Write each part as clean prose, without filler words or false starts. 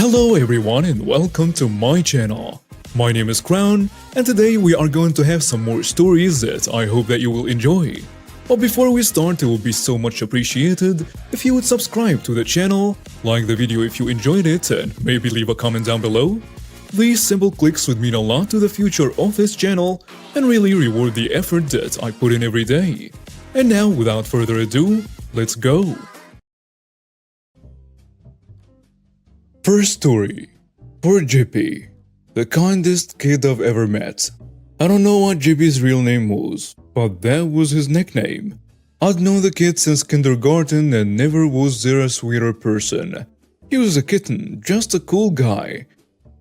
Hello everyone and welcome to my channel. My name is Crown and today we are going to have some more stories that I hope that you will enjoy. But before we start, it would be so much appreciated if you would subscribe to the channel, like the video if you enjoyed it, and maybe leave a comment down below. These simple clicks would mean a lot to the future of this channel and really reward the effort that I put in every day. And now, without further ado, let's go! First story. Poor Jippy, the kindest kid I've ever met. I don't know what Jippy's real name was, but that was his nickname. I'd known the kid since kindergarten and never was there a sweeter person. He was a kitten, just a cool guy.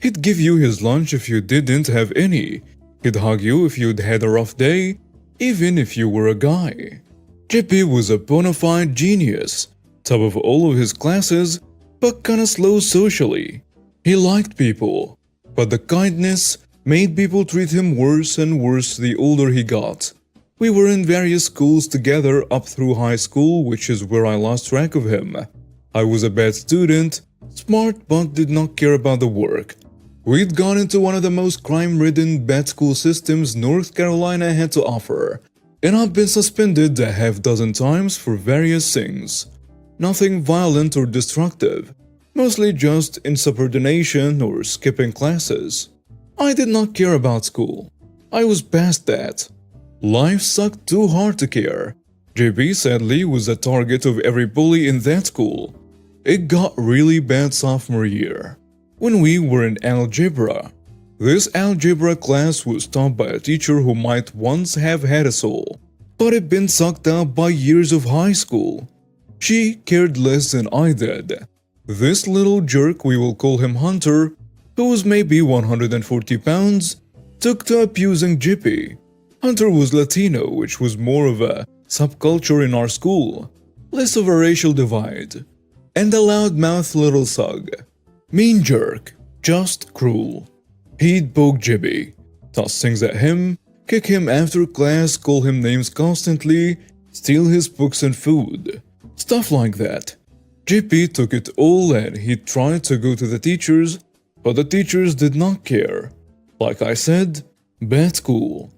He'd give you his lunch if you didn't have any. He'd hug you if you'd had a rough day, even if you were a guy. Jippy was a bona fide genius, top of all of his classes, but kinda slow socially. He liked people, but the kindness made people treat him worse and worse the older he got. We were in various schools together up through high school, which is where I lost track of him. I was a bad student, smart but did not care about the work. We'd gone into one of the most crime-ridden bad school systems North Carolina had to offer, and I've been suspended a half-dozen times for various things. Nothing violent or destructive, mostly just insubordination or skipping classes. I did not care about school. I was past that. Life sucked too hard to care. JB sadly was the target of every bully in that school. It got really bad sophomore year, when we were in algebra. This algebra class was taught by a teacher who might once have had a soul, but had been sucked out by years of high school. She cared less than I did. This little jerk, we will call him Hunter, who was maybe 140 pounds, took to abusing Jippy. Hunter was Latino, which was more of a subculture in our school, less of a racial divide, and a loudmouth little thug. Mean jerk, just cruel. He'd poke Jippy, toss things at him, kick him after class, call him names constantly, steal his books and food. Stuff like that. Jippy took it all and he tried to go to the teachers, but the teachers did not care. Like I said, bad school.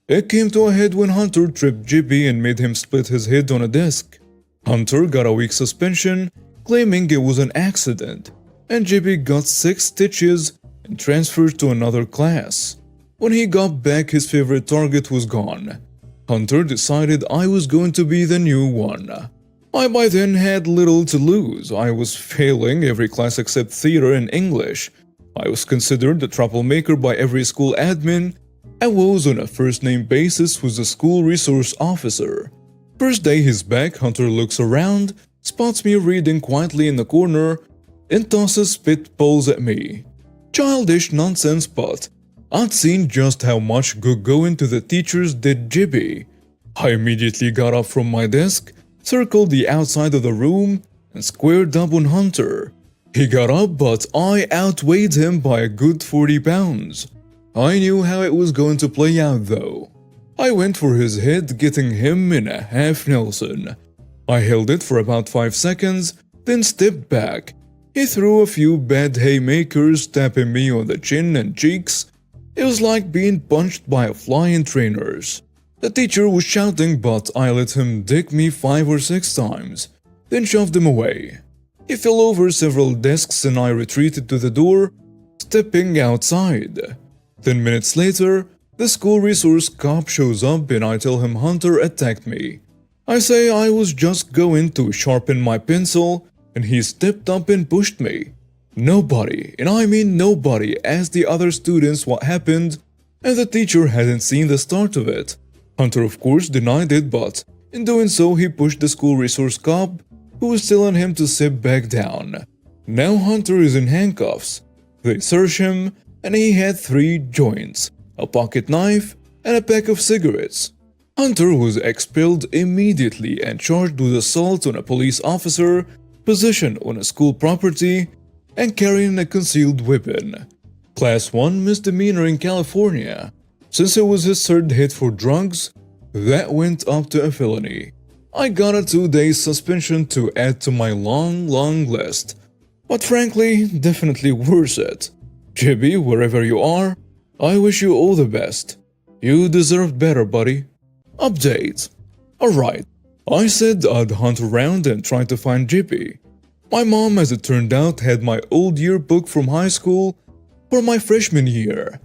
It came to a head when Hunter tripped Jippy and made him split his head on a desk. Hunter got a week suspension, claiming it was an accident, and Jippy got 6 stitches and transferred to another class. When he got back, his favorite target was gone. Hunter decided I was going to be the new one. I by then had little to lose. I was failing every class except theater and English. I was considered a troublemaker by every school admin. I was on a first-name basis with the school resource officer. First day he's back, Hunter looks around, spots me reading quietly in the corner, and tosses spitballs at me. Childish nonsense, but I'd seen just how much good going to the teachers did Jippy. I immediately got up from my desk, circled the outside of the room, and squared up on Hunter. He got up, but I outweighed him by a good 40 pounds. I knew how it was going to play out though. I went for his head, getting him in a half Nelson. I held it for about 5 seconds, then stepped back. He threw a few bad haymakers, tapping me on the chin and cheeks. It was like being punched by a fly in trainers. The teacher was shouting, but I let him dick me 5 or 6 times, then shoved him away. He fell over several desks and I retreated to the door, stepping outside. 10 minutes later, the school resource cop shows up and I tell him Hunter attacked me. I say I was just going to sharpen my pencil and he stepped up and pushed me. Nobody, and I mean nobody, asked the other students what happened, and the teacher hadn't seen the start of it. Hunter of course denied it, but in doing so he pushed the school resource cop, who was telling him to sit back down. Now Hunter is in handcuffs. They search him, and he had 3 joints, a pocket knife, and a pack of cigarettes. Hunter was expelled immediately and charged with assault on a police officer, possession on a school property, and carrying a concealed weapon. Class 1 misdemeanor in California. Since it was his 3rd hit for drugs, that went up to a felony. I got a 2-day suspension to add to my long list. But frankly, definitely worth it. JB, wherever you are, I wish you all the best. You deserve better, buddy. Update. Alright, I said I'd hunt around and try to find JB. My mom, as it turned out, had my old yearbook from high school for my freshman year,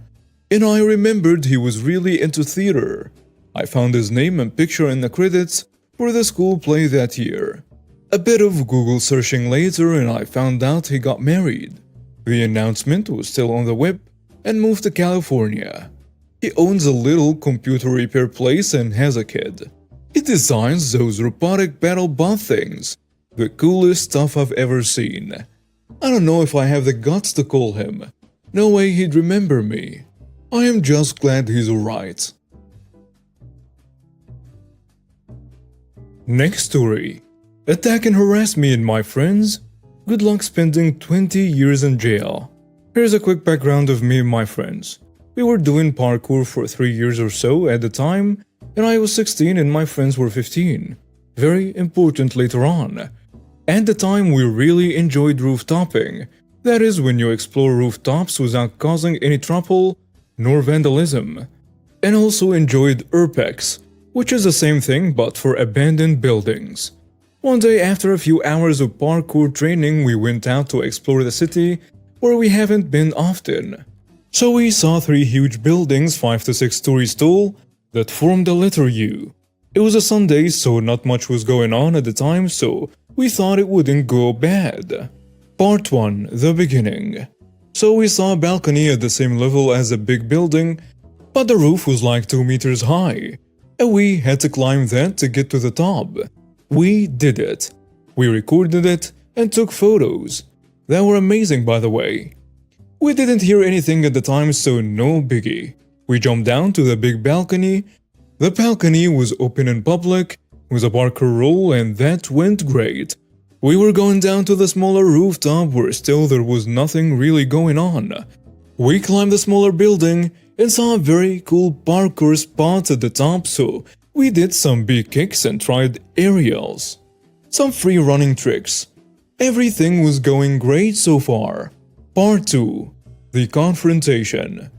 and I remembered he was really into theater. I found his name and picture in the credits for the school play that year. A bit of Google searching later and I found out he got married. The announcement was still on the web and moved to California. He owns a little computer repair place and has a kid. He designs those robotic battle bot things. The coolest stuff I've ever seen. I don't know if I have the guts to call him. No way he'd remember me. I am just glad he's alright. Next story. Attack and harass me and my friends? Good luck spending 20 years in jail. Here's a quick background of me and my friends. We were doing parkour for 3 years or so at the time, and I was 16 and my friends were 15. Very important later on. At the time, we really enjoyed rooftoping. That is, when you explore rooftops without causing any trouble nor vandalism. And also enjoyed urbex, which is the same thing but for abandoned buildings. One day after a few hours of parkour training, we went out to explore the city where we haven't been often. So we saw 3 huge buildings 5 to 6 stories tall that formed a letter U. It was a Sunday, so not much was going on at the time, so we thought it wouldn't go bad. Part 1. The beginning. So we saw a balcony at the same level as a big building, but the roof was like 2 meters high, and we had to climb that to get to the top. We did it. We recorded it and took photos. That were amazing, by the way. We didn't hear anything at the time, so no biggie. We jumped down to the big balcony. The balcony was open in public, with a parkour roll, and that went great. We were going down to the smaller rooftop where still there was nothing really going on. We climbed the smaller building and saw a very cool parkour spot at the top, so we did some big kicks and tried aerials. Some free running tricks. Everything was going great so far. Part 2. The confrontation.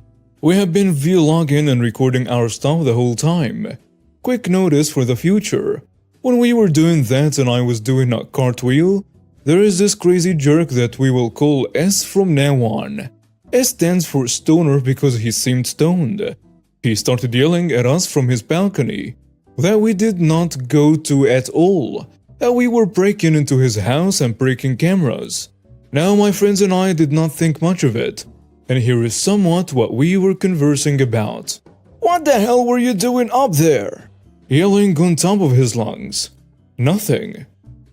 We have been vlogging and recording our stuff the whole time. Quick notice for the future. When we were doing that and I was doing a cartwheel, there is this crazy jerk that we will call S from now on. S stands for stoner because he seemed stoned. He started yelling at us from his balcony that we did not go to at all, that we were breaking into his house and breaking cameras. Now my friends and I did not think much of it, and here is somewhat what we were conversing about. "What the hell were you doing up there?" Yelling on top of his lungs. Nothing.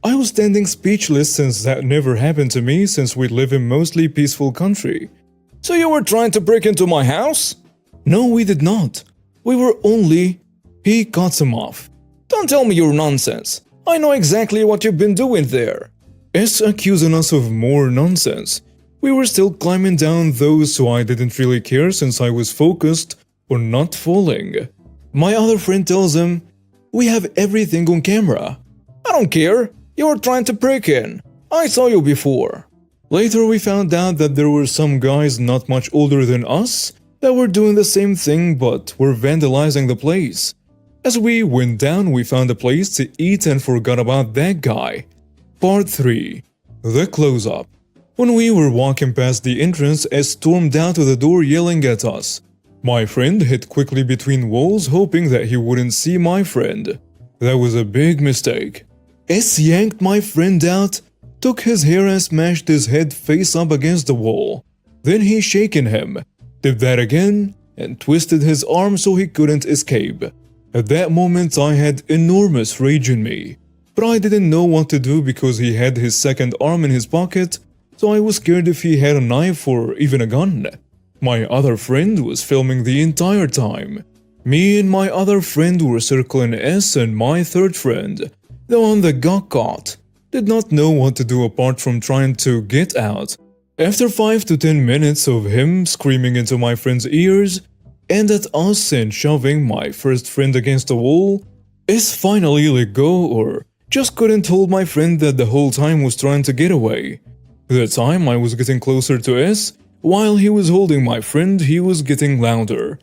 I was standing speechless since that never happened to me since we live in mostly peaceful country. "So you were trying to break into my house?" "No, we did not. We were only..." He cuts him off. "Don't tell me your nonsense. I know exactly what you've been doing there." S accusing us of more nonsense. We were still climbing down though, so I didn't really care since I was focused on not falling. My other friend tells him, "We have everything on camera." "I don't care. You were trying to break in. I saw you before." Later we found out that there were some guys not much older than us that were doing the same thing but were vandalizing the place. As we went down, we found a place to eat and forgot about that guy. Part 3. The close-up. When we were walking past the entrance, S stormed out to the door yelling at us. My friend hid quickly between walls, hoping that he wouldn't see my friend. That was a big mistake. S yanked my friend out, took his hair and smashed his head face up against the wall. Then he shaken him, did that again, and twisted his arm so he couldn't escape. At that moment I had enormous rage in me, but I didn't know what to do because he had his second arm in his pocket, so I was scared if he had a knife or even a gun. My other friend was filming the entire time. Me and my other friend were circling S, and my third friend, the one that got caught, did not know what to do apart from trying to get out. After 5 to 10 minutes of him screaming into my friend's ears and at us and shoving my first friend against the wall, S finally let go or just couldn't hold my friend that the whole time was trying to get away. The time I was getting closer to S, while he was holding my friend, he was getting louder.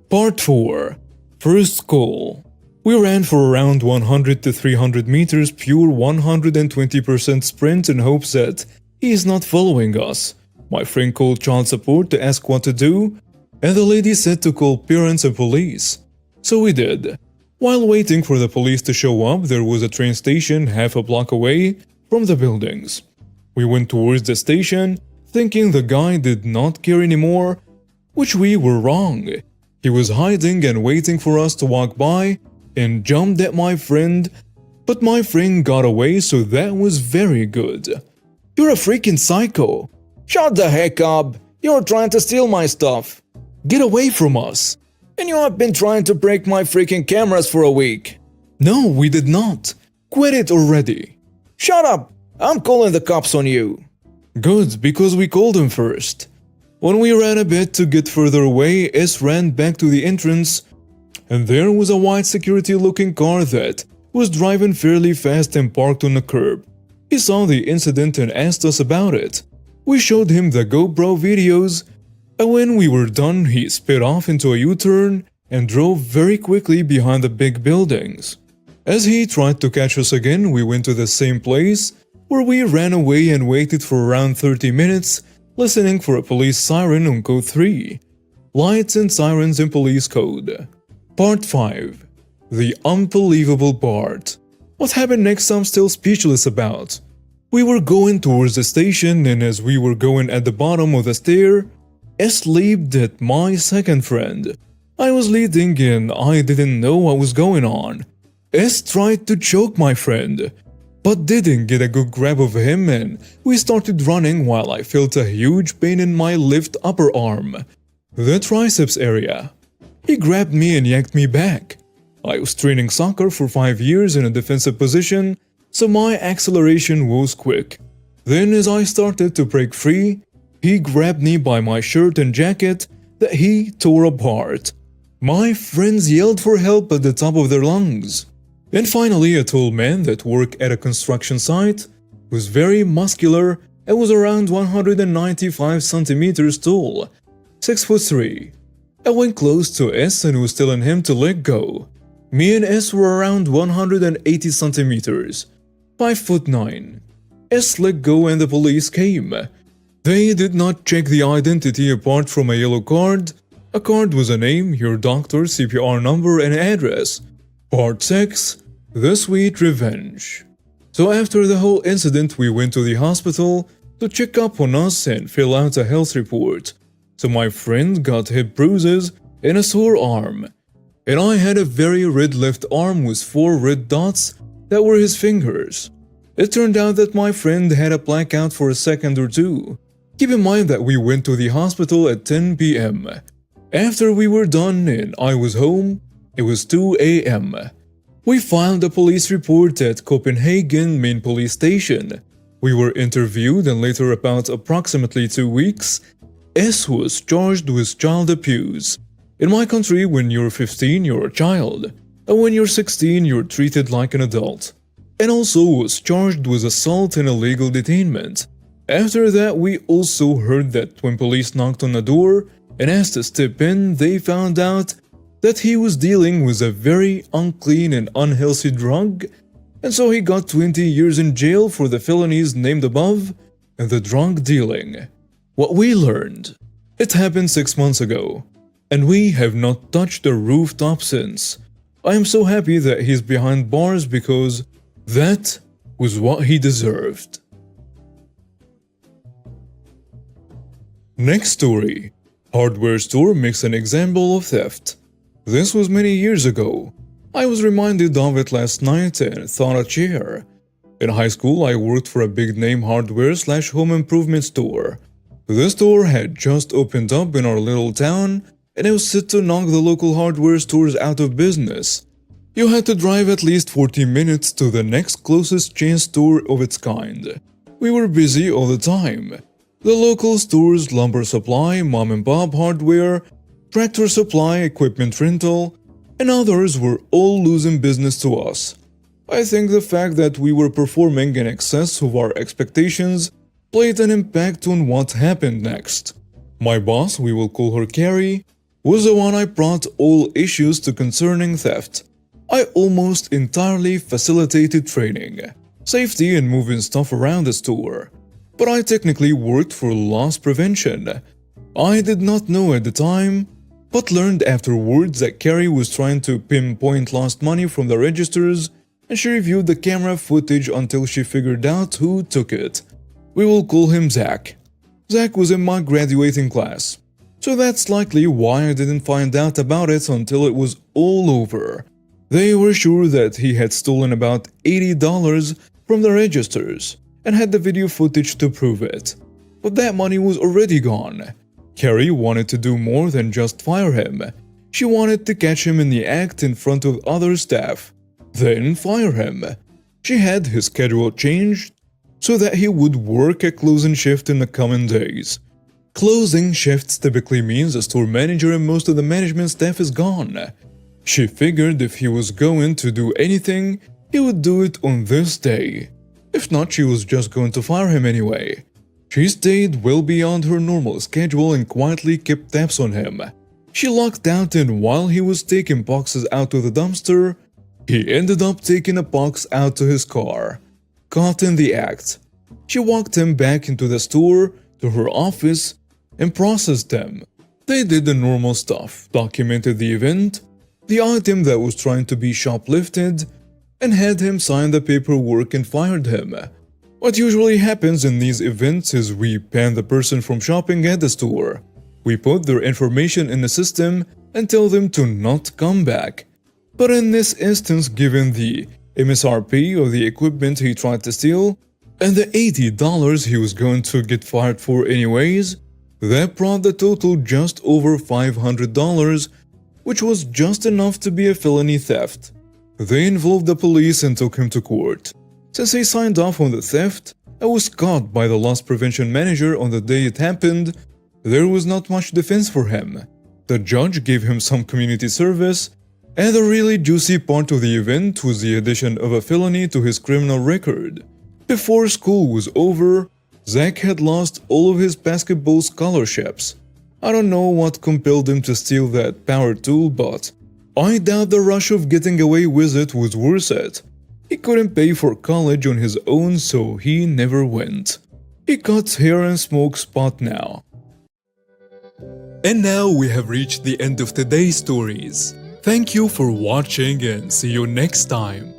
Part 4. First call. We ran for around 100 to 300 meters, pure 120% sprint in hopes that he is not following us. My friend called child support to ask what to do, and the lady said to call parents and police. So we did. While waiting for the police to show up, there was a train station half a block away from the buildings. We went towards the station, thinking the guy did not care anymore, which we were wrong. He was hiding and waiting for us to walk by and jumped at my friend, but my friend got away, so that was very good. You're a freaking psycho. Shut the heck up. You're trying to steal my stuff. Get away from us. And you have been trying to break my freaking cameras for a week. No, we did not. Quit it already. Shut up. I'm calling the cops on you. Good, because we called them first. When we ran a bit to get further away, S ran back to the entrance, and there was a white security-looking car that was driving fairly fast and parked on the curb. He saw the incident and asked us about it. We showed him the GoPro videos, and when we were done, he sped off into a U-turn and drove very quickly behind the big buildings. As he tried to catch us again, we went to the same place, where we ran away and waited for around 30 minutes, listening for a police siren on code 3. Lights and sirens in police code. Part 5. The unbelievable part. What happened next I'm still speechless about. We were going towards the station, and as we were going at the bottom of the stair, S leaped at my second friend. I was leading and I didn't know what was going on. S tried to choke my friend, but didn't get a good grab of him, and we started running while I felt a huge pain in my left upper arm, the triceps area. He grabbed me and yanked me back. I was training soccer for 5 years in a defensive position, so my acceleration was quick. Then as I started to break free, he grabbed me by my shirt and jacket that he tore apart. My friends yelled for help at the top of their lungs. And finally, a tall man that worked at a construction site, was very muscular and was around 195 centimeters tall, 6'3". I went close to S and was telling him to let go. Me and S were around 180 centimeters, 5'9". S let go and the police came. They did not check the identity apart from a yellow card. A card was a name, your doctor, CPR number, and address. Part 6. The Sweet Revenge. So after the whole incident, we went to the hospital to check up on us and fill out a health report. So my friend got hip bruises and a sore arm. And I had a very red left arm with 4 red dots that were his fingers. It turned out that my friend had a blackout for a second or two. Keep in mind that we went to the hospital at 10 p.m. After we were done and I was home, it was 2 a.m. We filed a police report at Copenhagen main police station. We were interviewed and later, about approximately 2 weeks, S was charged with child abuse. In my country, when you're 15, you're a child, and when you're 16, you're treated like an adult. And also was charged with assault and illegal detainment. After that, we also heard that when police knocked on the door and asked to step in, they found out that he was dealing with a very unclean and unhealthy drug, and so he got 20 years in jail for the felonies named above and the drug dealing. What we learned, it happened 6 months ago, and we have not touched the rooftop since. I am so happy that he's behind bars because that was what he deserved. Next story. Hardware store makes an example of theft. This was many years ago. I was reminded of it last night and thought a chair. In high school, I worked for a big-name hardware/home improvement store. This store had just opened up in our little town, and it was set to knock the local hardware stores out of business. You had to drive at least 40 minutes to the next closest chain store of its kind. We were busy all the time. The local stores, lumber supply, mom-and-pop hardware, tractor supply, equipment rental, and others were all losing business to us. I think the fact that we were performing in excess of our expectations played an impact on what happened next. My boss, we will call her Carrie, was the one I brought all issues to concerning theft. I almost entirely facilitated training, safety and moving stuff around the store. But I technically worked for loss prevention. I did not know at the time, but learned afterwards that Carrie was trying to pinpoint lost money from the registers, and she reviewed the camera footage until she figured out who took it. We will call him Zach. Zach was in my graduating class, so that's likely why I didn't find out about it until it was all over. They were sure that he had stolen about $80 from the registers and had the video footage to prove it. But that money was already gone. Carrie wanted to do more than just fire him. She wanted to catch him in the act in front of other staff, then fire him. She had his schedule changed so that he would work a closing shift in the coming days. Closing shifts typically means the store manager and most of the management staff is gone. She figured if he was going to do anything, he would do it on this day. If not, she was just going to fire him anyway. She stayed well beyond her normal schedule and quietly kept tabs on him. She locked out, and while he was taking boxes out of the dumpster, he ended up taking a box out to his car. Caught in the act, she walked him back into the store to her office and processed them. They did the normal stuff, documented the event, the item that was trying to be shoplifted, and had him sign the paperwork and fired him. What usually happens in these events is we ban the person from shopping at the store. We put their information in the system and tell them to not come back. But in this instance, given the MSRP of the equipment he tried to steal, and the $80 he was going to get fired for anyways, that brought the total just over $500, which was just enough to be a felony theft. They involved the police and took him to court. Since he signed off on the theft and was caught by the loss prevention manager on the day it happened, there was not much defense for him. The judge gave him some community service, and the really juicy part of the event was the addition of a felony to his criminal record. Before school was over, Zach had lost all of his basketball scholarships. I don't know what compelled him to steal that power tool, but I doubt the rush of getting away with it was worth it. He couldn't pay for college on his own, so he never went. He cuts hair and smokes pot now. And now we have reached the end of today's stories. Thank you for watching and see you next time.